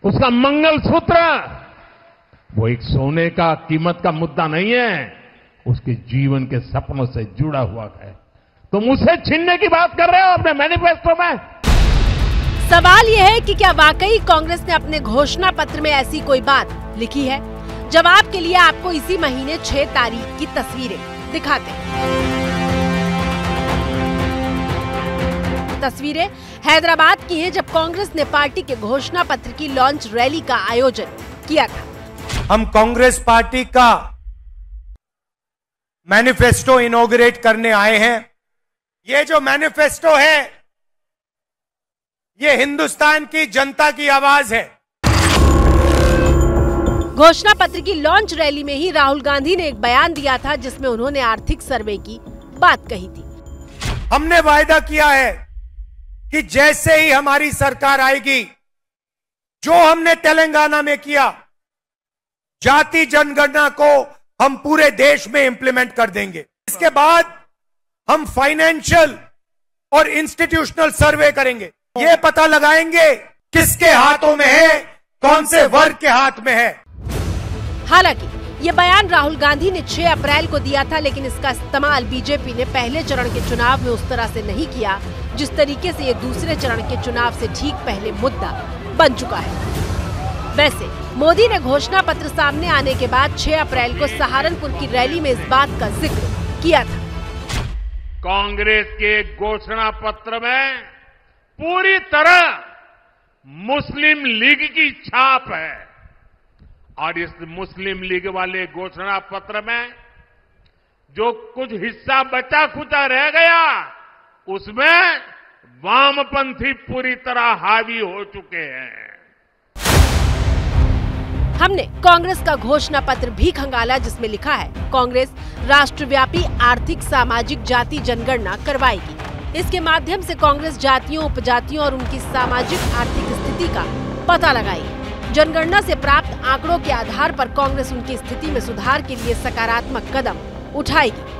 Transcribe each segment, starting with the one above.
उसका मंगलसूत्र वो एक सोने का कीमत का मुद्दा नहीं है, उसके जीवन के सपनों से जुड़ा हुआ है। तुम उसे छीनने की बात कर रहे हो अपने मैनिफेस्टो में। सवाल यह है कि क्या वाकई कांग्रेस ने अपने घोषणा पत्र में ऐसी कोई बात लिखी है? जवाब के लिए आपको इसी महीने 6 तारीख की तस्वीरें दिखाते हैं। तस्वीरें हैदराबाद की हैं, जब कांग्रेस ने पार्टी के घोषणा पत्र की लॉन्च रैली का आयोजन किया था। हम कांग्रेस पार्टी का मैनिफेस्टो इनॉग्रेट करने आए हैं। ये जो मैनिफेस्टो है, ये हिंदुस्तान की जनता की आवाज है। घोषणा पत्र की लॉन्च रैली में ही राहुल गांधी ने एक बयान दिया था, जिसमें उन्होंने आर्थिक सर्वे की बात कही थी। हमने वायदा किया है कि जैसे ही हमारी सरकार आएगी, जो हमने तेलंगाना में किया, जाति जनगणना को हम पूरे देश में इंप्लीमेंट कर देंगे। इसके बाद हम फाइनेंशियल और इंस्टीट्यूशनल सर्वे करेंगे। ये पता लगाएंगे किसके हाथों में है, कौन से वर्ग के हाथ में है। हालांकि ये बयान राहुल गांधी ने 6 अप्रैल को दिया था, लेकिन इसका इस्तेमाल बीजेपी ने पहले चरण के चुनाव में उस तरह से नहीं किया जिस तरीके से ये दूसरे चरण के चुनाव से ठीक पहले मुद्दा बन चुका है। वैसे मोदी ने घोषणा पत्र सामने आने के बाद 6 अप्रैल को सहारनपुर की रैली में इस बात का जिक्र किया था। कांग्रेस के घोषणा पत्र में पूरी तरह मुस्लिम लीग की छाप है और इस मुस्लिम लीग वाले घोषणा पत्र में जो कुछ हिस्सा बचा खुचा रह गया, उसमें वामपंथी पूरी तरह हावी हो चुके हैं। हमने कांग्रेस का घोषणा पत्र भी खंगाला, जिसमें लिखा है, कांग्रेस राष्ट्रव्यापी आर्थिक सामाजिक जाति जनगणना करवाएगी। इसके माध्यम से कांग्रेस जातियों, उपजातियों और उनकी सामाजिक आर्थिक स्थिति का पता लगाएगी। जनगणना से प्राप्त आंकड़ों के आधार पर कांग्रेस उनकी स्थिति में सुधार के लिए सकारात्मक कदम उठाएगी।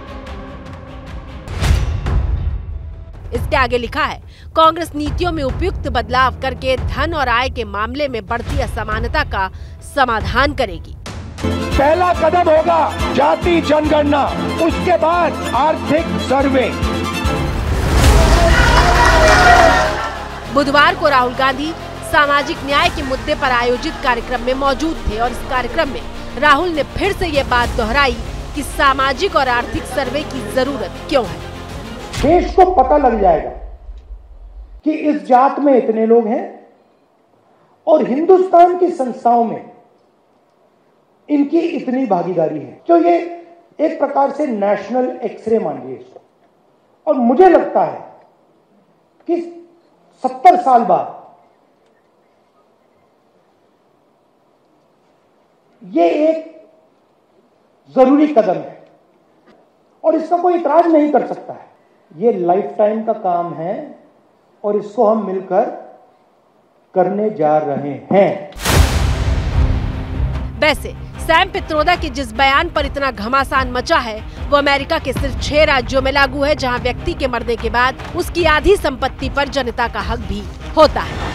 इसके आगे लिखा है, कांग्रेस नीतियों में उपयुक्त बदलाव करके धन और आय के मामले में बढ़ती असमानता का समाधान करेगी। पहला कदम होगा जाति जनगणना, उसके बाद आर्थिक सर्वे। बुधवार को राहुल गांधी सामाजिक न्याय के मुद्दे पर आयोजित कार्यक्रम में मौजूद थे और इस कार्यक्रम में राहुल ने फिर से ये बात दोहराई कि सामाजिक और आर्थिक सर्वे की जरूरत क्यों है। देश को पता लग जाएगा कि इस जात में इतने लोग हैं और हिंदुस्तान की संस्थाओं में इनकी इतनी भागीदारी है। तो ये एक प्रकार से नेशनल एक्सरे मानिए इसको। और मुझे लगता है कि 70 साल बाद ये एक जरूरी कदम है और इसका कोई इतराज नहीं कर सकता है। ये लाइफ टाइम का काम है और इसको हम मिलकर करने जा रहे हैं। वैसे सैम पित्रोदा के जिस बयान पर इतना घमासान मचा है, वो अमेरिका के सिर्फ 6 राज्यों में लागू है, जहां व्यक्ति के मरने के बाद उसकी आधी संपत्ति पर जनता का हक भी होता है।